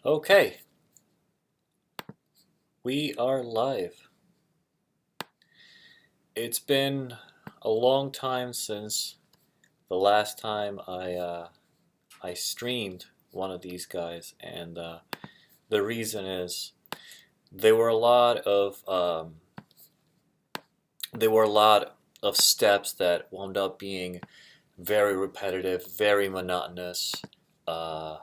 Okay, we are live. It's been a long time since the last time I streamed one of these guys, and the reason is there were a lot of there were a lot of steps that wound up being very repetitive, very monotonous. Uh,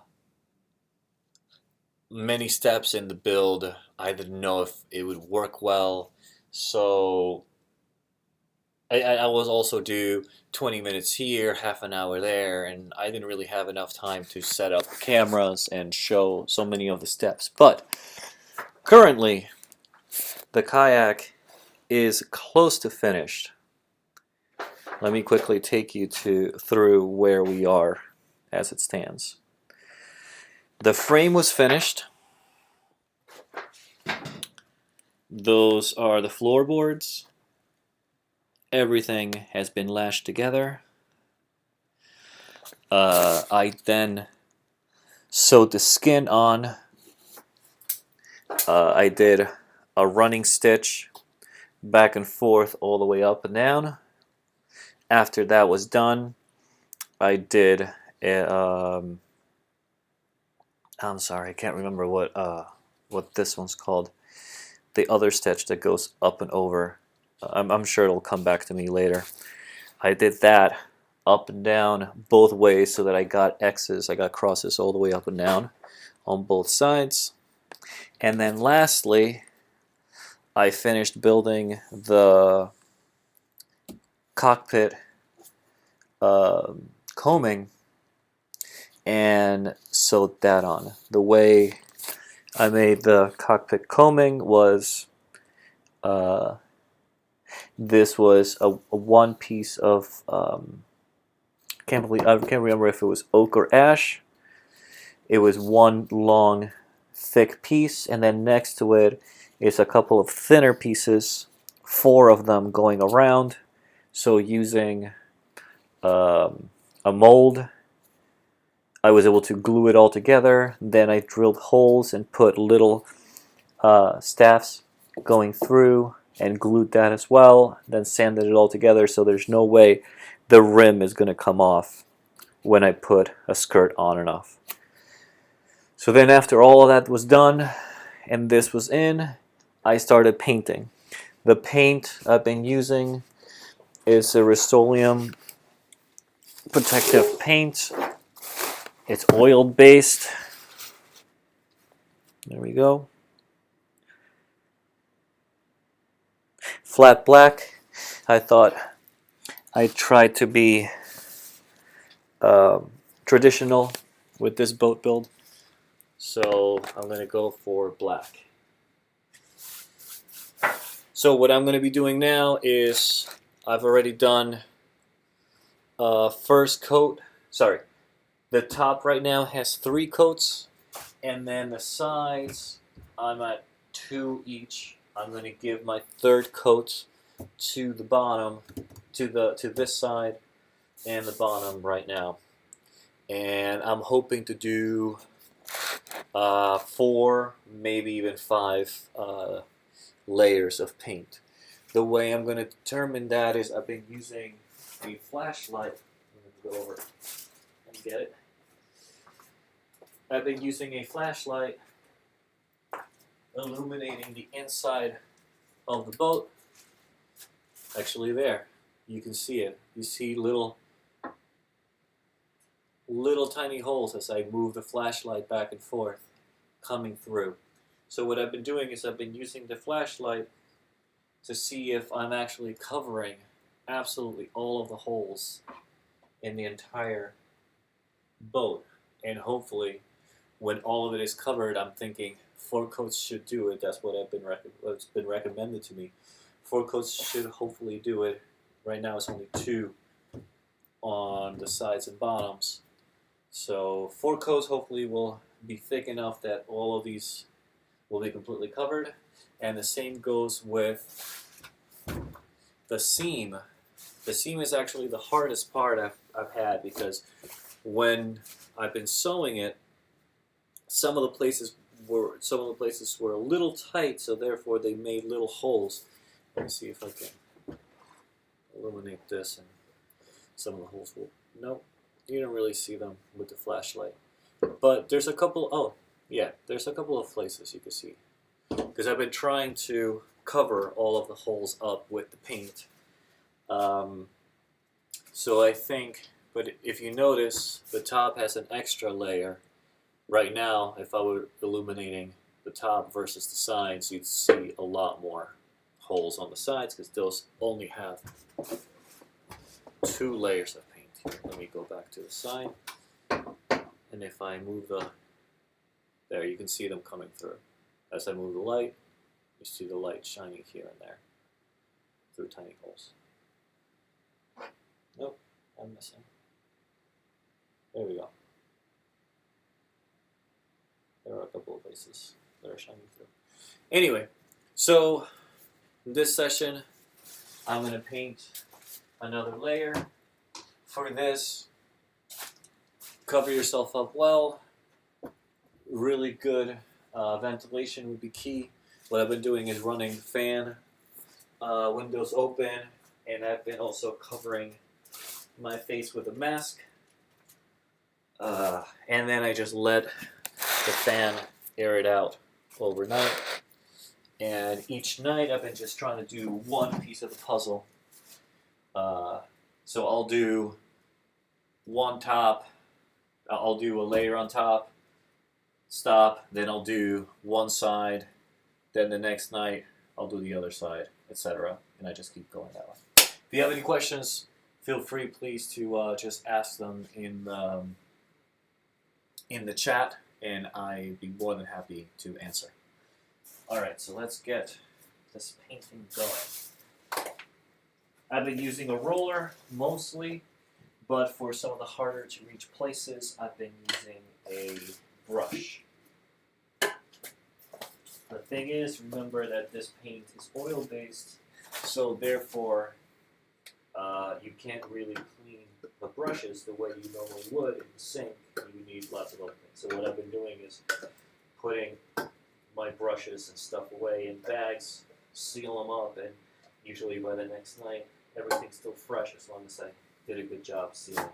Many steps in the build. I didn't know if it would work well, so I was also due 20 minutes here, half an hour there, and I didn't really have enough time to set up cameras and show so many of the steps. But currently, the kayak is close to finished. Let me quickly take you through where we are as it stands. The frame was finished. Those are the floorboards. Everything has been lashed together. I then sewed the skin on. I did a running stitch back and forth all the way up and down. After that was done, I did I'm sorry, I can't remember what this one's called. The other stitch that goes up and over. I'm sure it'll come back to me later. I did that up and down both ways so that I got X's, I got crosses all the way up and down on both sides. And then lastly, I finished building the cockpit combing and sewed that on. The way I made the cockpit combing was this was a one piece of I can't remember if it was oak or ash. It was one long thick piece, and then next to it is a couple of thinner pieces, four of them going around. So using a mold, I was able to glue it all together. Then I drilled holes and put little staffs going through and glued that as well. Then sanded it all together so there's no way the rim is going to come off when I put a skirt on and off. So then after all of that was done and this was in, I started painting. The paint I've been using is a Rust-Oleum protective paint. It's oil based. There we go. Flat black. I thought I'd try to be traditional with this boat build. So I'm going to go for black. So what I'm going to be doing now is I've already done first coat. Sorry, the top right now has 3 coats, and then the sides I'm at 2 each. I'm going to give my third coat to the bottom, to this side, and the bottom right now. And I'm hoping to do 4, maybe even 5 layers of paint. The way I'm going to determine that is I've been using a flashlight. I'm going to go over and get it. I've been using a flashlight illuminating the inside of the boat. Actually there, you can see it. You see little tiny holes as I move the flashlight back and forth coming through. So what I've been doing is I've been using the flashlight to see if I'm actually covering absolutely all of the holes in the entire boat. And hopefully, when all of it is covered, I'm thinking 4 coats should do it. That's what's been recommended to me. 4 coats should hopefully do it. Right now it's only 2 on the sides and bottoms. So 4 coats hopefully will be thick enough that all of these will be completely covered. And the same goes with the seam. The seam is actually the hardest part I've had because when I've been sewing it, some of the places were a little tight, so therefore they made little holes. Let me see if I can illuminate this, and some of the holes will. Nope, you don't really see them with the flashlight. But there's a couple. Oh, yeah, there's a couple of places you can see, because I've been trying to cover all of the holes up with the paint. So I think, but if you notice, the top has an extra layer. Right now, if I were illuminating the top versus the sides, you'd see a lot more holes on the sides because those only have 2 layers of paint. Here, let me go back to the side. And if I move there, you can see them coming through. As I move the light, you see the light shining here and there through tiny holes. Nope, I'm missing. There we go. There are a couple of places that are shining through. Anyway, so in this session, I'm going to paint another layer. For this, cover yourself up well. Really good ventilation would be key. What I've been doing is running fan windows open, and I've been also covering my face with a mask. And then I just let the fan air it out overnight. And each night I've been just trying to do one piece of the puzzle. So I'll do one top, I'll do a layer on top, stop, then I'll do one side, then the next night I'll do the other side, etc. And I just keep going that way. If you have any questions, feel free please to just ask them in the chat, and I'd be more than happy to answer. Alright, so let's get this painting going. I've been using a roller mostly, but for some of the harder to reach places, I've been using a brush. The thing is, remember that this paint is oil-based, so therefore you can't really clean the brushes the way you normally would in the sink. You need lots of other things. So what I've been doing is putting my brushes and stuff away in bags, seal them up, and usually by the next night, everything's still fresh as long as I did a good job sealing them.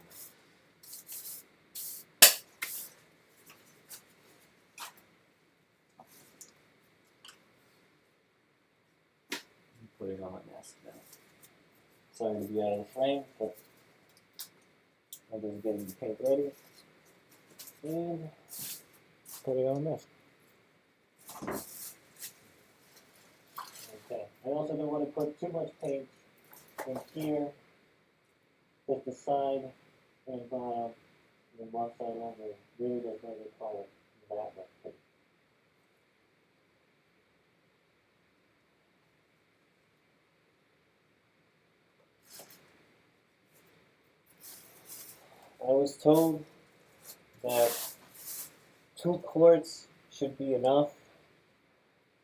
Putting on my mask now. Sorry to be out of the frame, but I'm just getting the paint ready and putting on a mask. Okay, I also don't want to put too much paint in here, just the side and bottom, and one side only. Really does not require that much paint. I was told that 2 quarts should be enough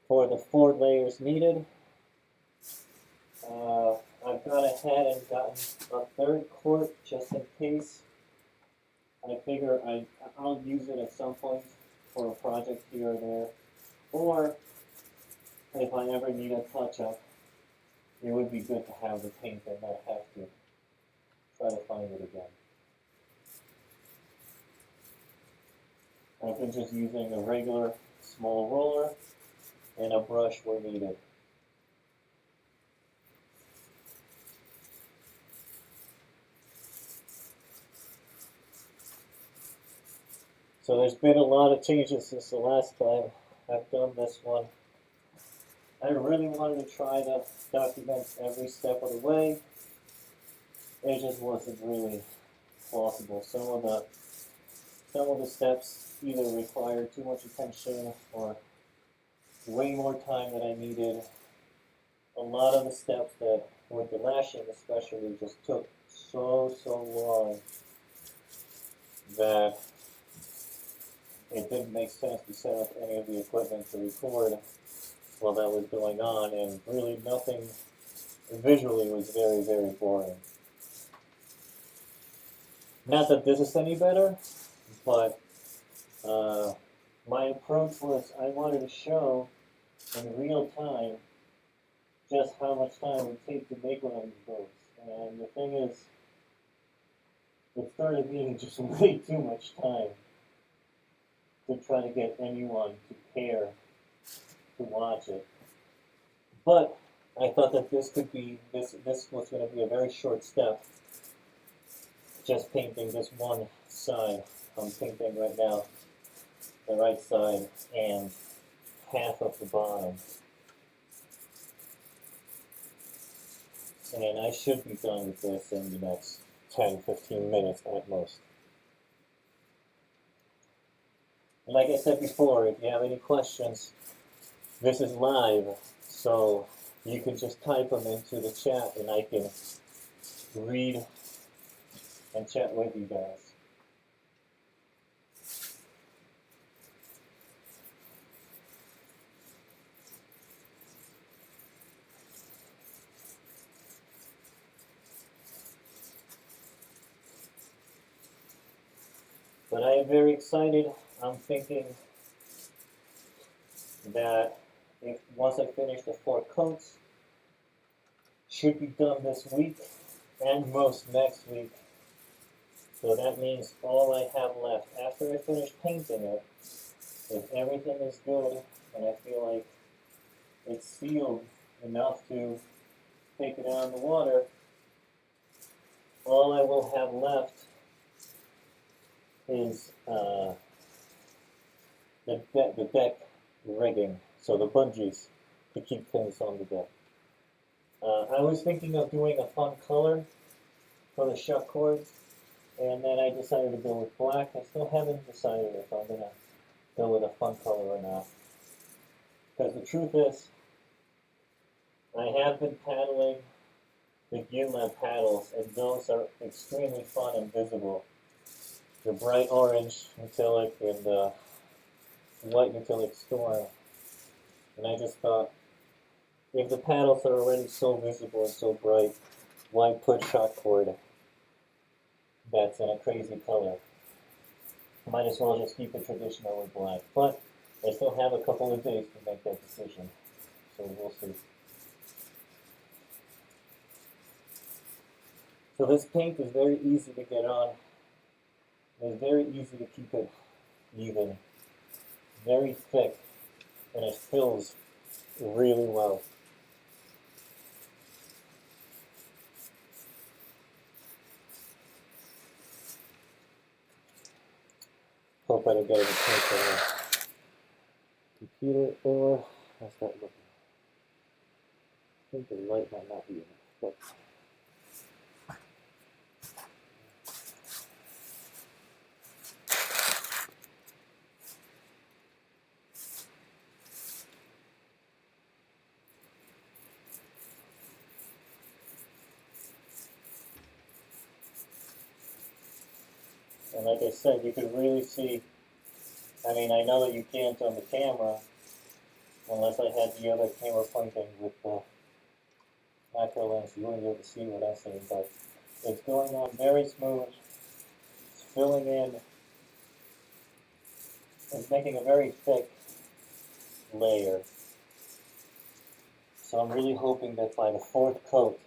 for the 4 layers needed. I've gone ahead and gotten a 3rd quart just in case. I figure I'll use it at some point for a project here or there. Or if I ever need a touch-up, it would be good to have the paint and not have to try to find it again. I've been just using a regular small roller and a brush where needed. So there's been a lot of changes since the last time I've done this one. I really wanted to try to document every step of the way. It just wasn't really possible. Some of the steps either required too much attention or way more time than I needed. A lot of the steps that, with the lashing especially, just took so long that it didn't make sense to set up any of the equipment to record while that was going on, and really nothing visually was very, very boring. Not that this is any better, but my approach was I wanted to show in real time just how much time it would take to make one of these boats. And the thing is, it started being just way too much time to try to get anyone to care to watch it. But I thought that this was going to be a very short step, just painting this one side. I'm painting right now the right side and half of the bottom. And I should be done with this in the next 10-15 minutes at most. And like I said before, if you have any questions, this is live, so you can just type them into the chat and I can read and chat with you guys. But I am very excited. I'm thinking that if once I finish the 4 coats, should be done this week and most next week. So that means all I have left after I finish painting it, if everything is good and I feel like it's sealed enough to take it out in the water, all I will have left is the deck rigging, so the bungees to keep things on the deck. I was thinking of doing a fun color for the shuck cords, and then I decided to go with black. I still haven't decided if I'm going to go with a fun color or not. Because the truth is, I have been paddling the GearLab paddles, and those are extremely fun and visible. The bright orange metallic and the white metallic storm. And I just thought, if the paddles are already so visible and so bright, why put shot cord that's in a crazy color? Might as well just keep it traditional with black. But I still have a couple of days to make that decision, so we'll see. So this paint is very easy to get on. It's very easy to keep it even. Very thick, and it fills really well. Hope I don't get any paint on the computer, or how's that looking? I think the light might not be enough, but and like I said, you could really see, I mean, I know that you can't on the camera, unless I had the other camera pointing with the macro lens, you wouldn't be able to see what I'm saying, but it's going on very smooth. It's filling in. It's making a very thick layer. So I'm really hoping that by the 4th coat,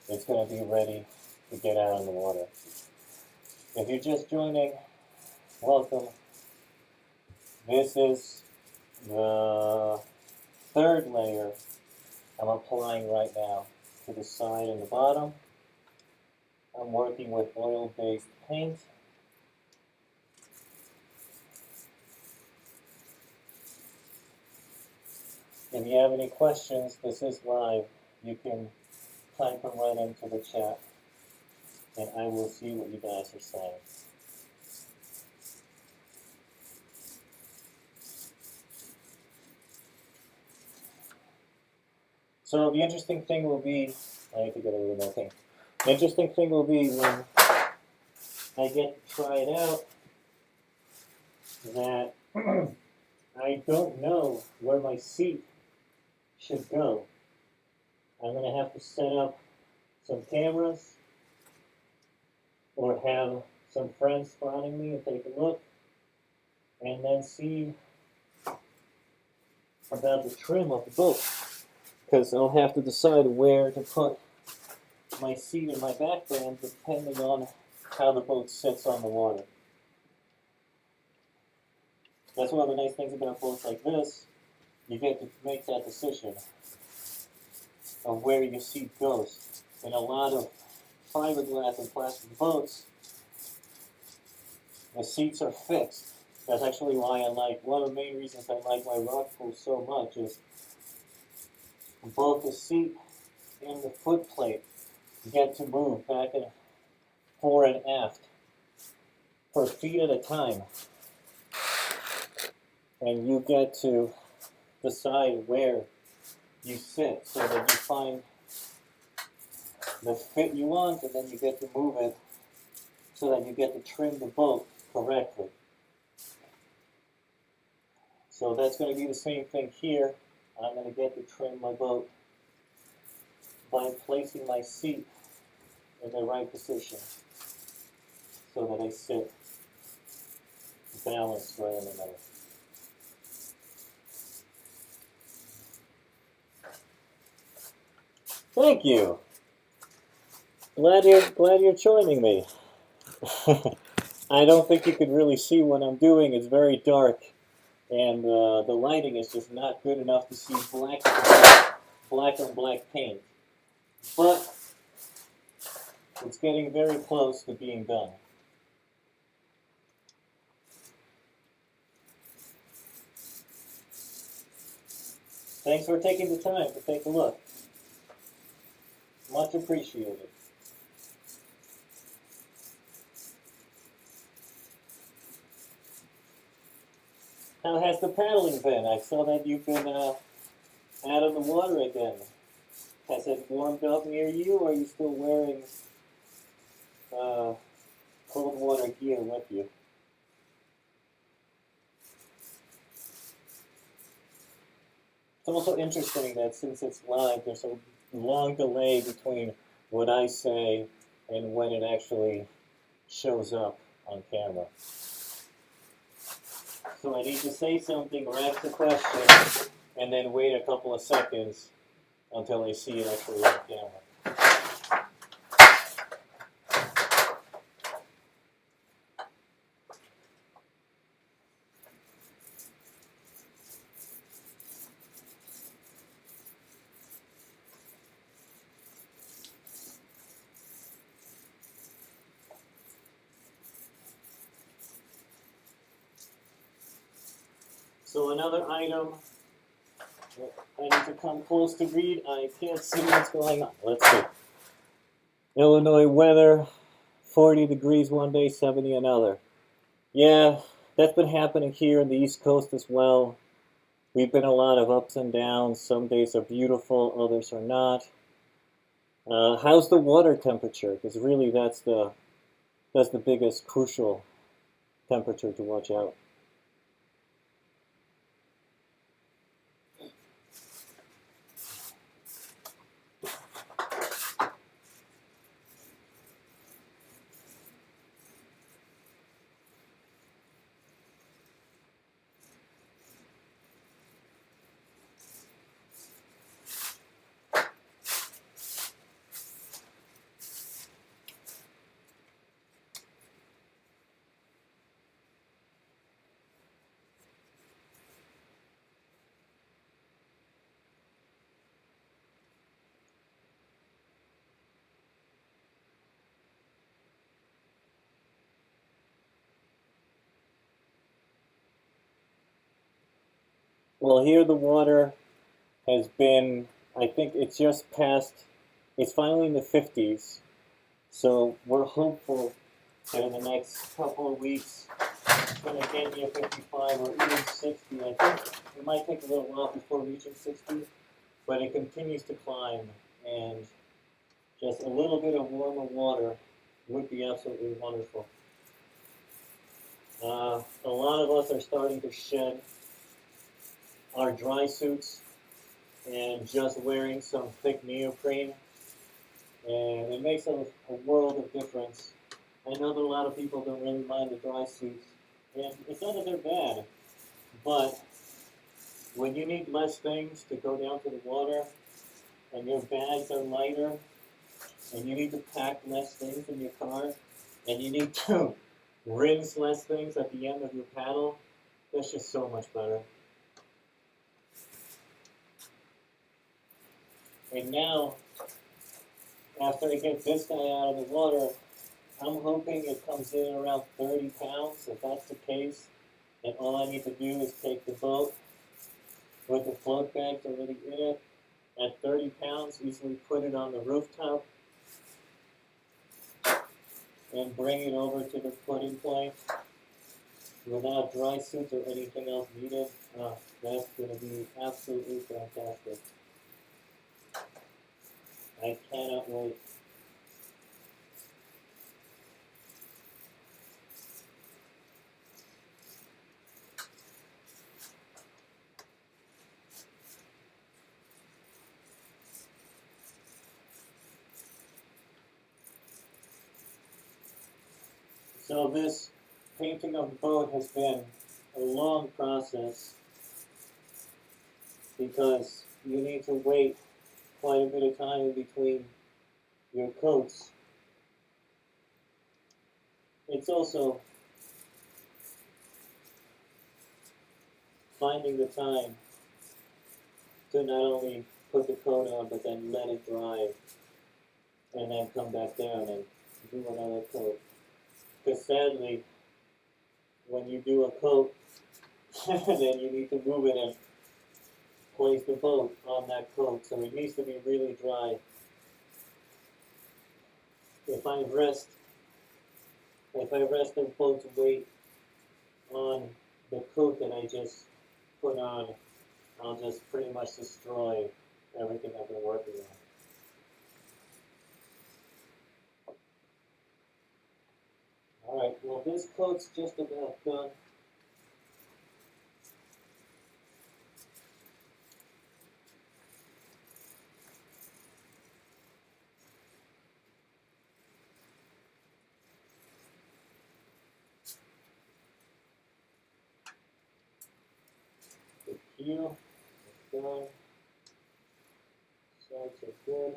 it's going to be ready to get out in the water. If you're just joining, welcome. This is the 3rd layer I'm applying right now to the side and the bottom. I'm working with oil-based paint. If you have any questions, this is live. You can type them right into the chat, and I will see what you guys are saying. So the interesting thing will be, I need to get a little more thing. The interesting thing will be when I get to try it out, that I don't know where my seat should go. I'm going to have to set up some cameras or have some friends spotting me and take a look, and then see about the trim of the boat. Because I'll have to decide where to put my seat and my backband depending on how the boat sits on the water. That's one of the nice things about boats like this. You get to make that decision of where your seat goes. In a lot of fiberglass and plastic boats, the seats are fixed. That's actually why one of the main reasons I like my rock pool so much is both the seat and the foot plate get to move back and fore and aft per feet at a time. And you get to decide where you sit so that you find the fit you want, and then you get to move it so that you get to trim the boat correctly. So that's going to be the same thing here. I'm going to get to trim my boat by placing my seat in the right position so that I sit balanced right in the middle. Thank you. Glad you're joining me. I don't think you could really see what I'm doing. It's very dark, and the lighting is just not good enough to see black on black paint. But it's getting very close to being done. Thanks for taking the time to take a look. Much appreciated. How has the paddling been? I saw that you've been out of the water again. Has it warmed up near you, or are you still wearing cold water gear with you? It's also interesting that since it's live, there's a long delay between what I say and when it actually shows up on camera. So I need to say something or ask a question and then wait a couple of seconds until I see it actually on camera. So another item, I need to come close to read. I can't see what's going on. Let's see. Illinois weather, 40 degrees one day, 70 another. Yeah, that's been happening here on the East Coast as well. We've been a lot of ups and downs. Some days are beautiful, others are not. How's the water temperature? Because really that's the biggest crucial temperature to watch out. Well, here the water has been, I think it's just past, it's finally in the 50s. So we're hopeful that in the next couple of weeks it's going to get near 55 or even 60. I think it might take a little while before reaching 60, but it continues to climb, and just a little bit of warmer water would be absolutely wonderful. A lot of us are starting to shed our dry suits and just wearing some thick neoprene, and it makes a world of difference I know that a lot of people don't really mind the dry suits, and it's not that they're bad, but when you need less things to go down to the water, and your bags are lighter, and you need to pack less things in your car, and you need to rinse less things at the end of your paddle, that's just so much better. And now, after I get this guy out of the water, I'm hoping it comes in around 30 pounds. If that's the case, then all I need to do is take the boat with the float bags already in it at 30 pounds, easily put it on the rooftop, and bring it over to the putting point without dry suits or anything else needed. That's going to be absolutely fantastic. I cannot wait. So this painting of the boat has been a long process because you need to wait quite a bit of time in between your coats. It's also finding the time to not only put the coat on but then let it dry and then come back down and do another coat. Because sadly, when you do a coat, then you need to move it and place the boat on that coat. So it needs to be really dry. If I rest the boat's weight on the coat that I just put on, I'll just pretty much destroy everything I've been working on. Alright, well this coat's just about done. The keel is done. Sides are good.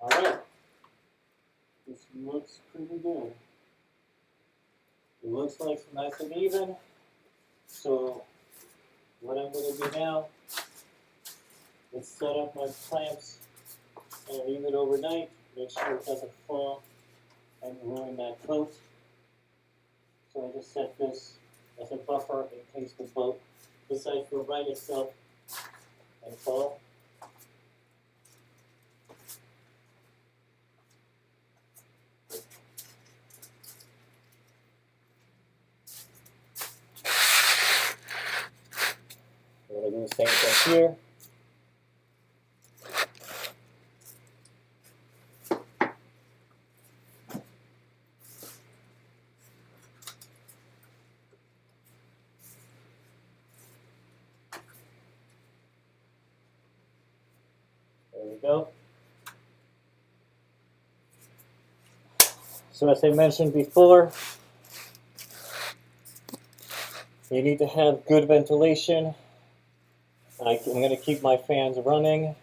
Alright. This looks pretty good. It looks like it's nice and even. So what I'm going to do now is set up my clamps and leave it overnight. Make sure it doesn't fall and ruin that coat. So I just set this as a buffer in case the boat decides to right itself and fall. I'm going to do the same thing here. There we go. So as I mentioned before, you need to have good ventilation. I'm going to keep my fans running,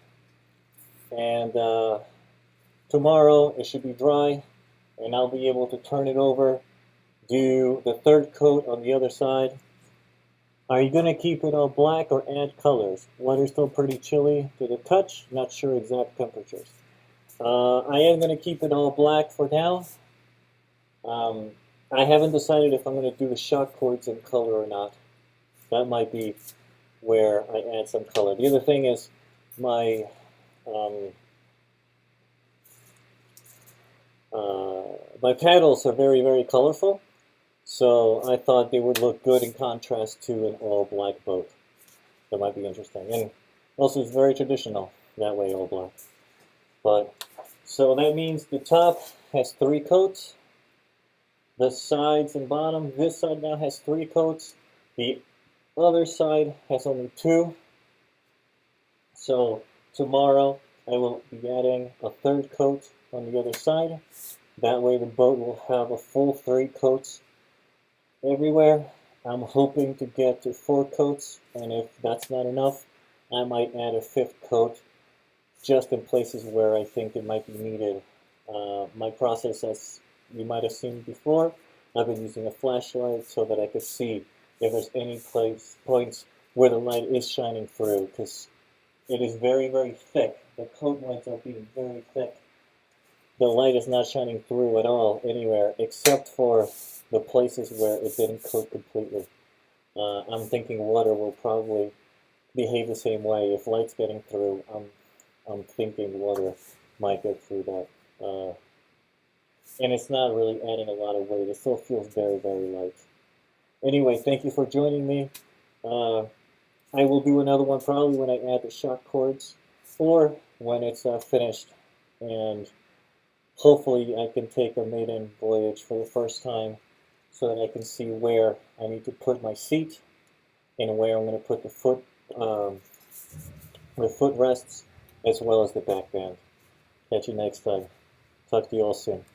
and tomorrow it should be dry, and I'll be able to turn it over, do the third coat on the other side. Are you going to keep it all black or add colors? Weather's still pretty chilly to the touch, not sure exact temperatures. I am going to keep it all black for now. I haven't decided if I'm going to do the shock cords in color or not. That might be where I add some color. The other thing is my my paddles are very, very colorful, so I thought they would look good in contrast to an all-black boat. That might be interesting. And also it's very traditional, that way all black. But so that means the top has 3 coats. The sides and bottom, this side now has 3 coats. The other side has only 2. So tomorrow I will be adding a third coat on the other side. That way the boat will have a full 3 coats everywhere. I'm hoping to get to 4 coats, and if that's not enough, I might add a 5th coat just in places where I think it might be needed. My process, as you might have seen before, I've been using a flashlight so that I could see if there's any points where the light is shining through, because it is very, very thick. The coat winds up being very thick. The light is not shining through at all anywhere except for the places where it didn't coat completely. I'm thinking water will probably behave the same way. If light's getting through, I'm thinking water might get through that. And it's not really adding a lot of weight. It still feels very, very light. Anyway, thank you for joining me. I will do another one probably when I add the shock cords or when it's finished. And hopefully I can take a maiden voyage for the first time so that I can see where I need to put my seat and where I'm going to put the foot rests as well as the back band. Catch you next time. Talk to you all soon.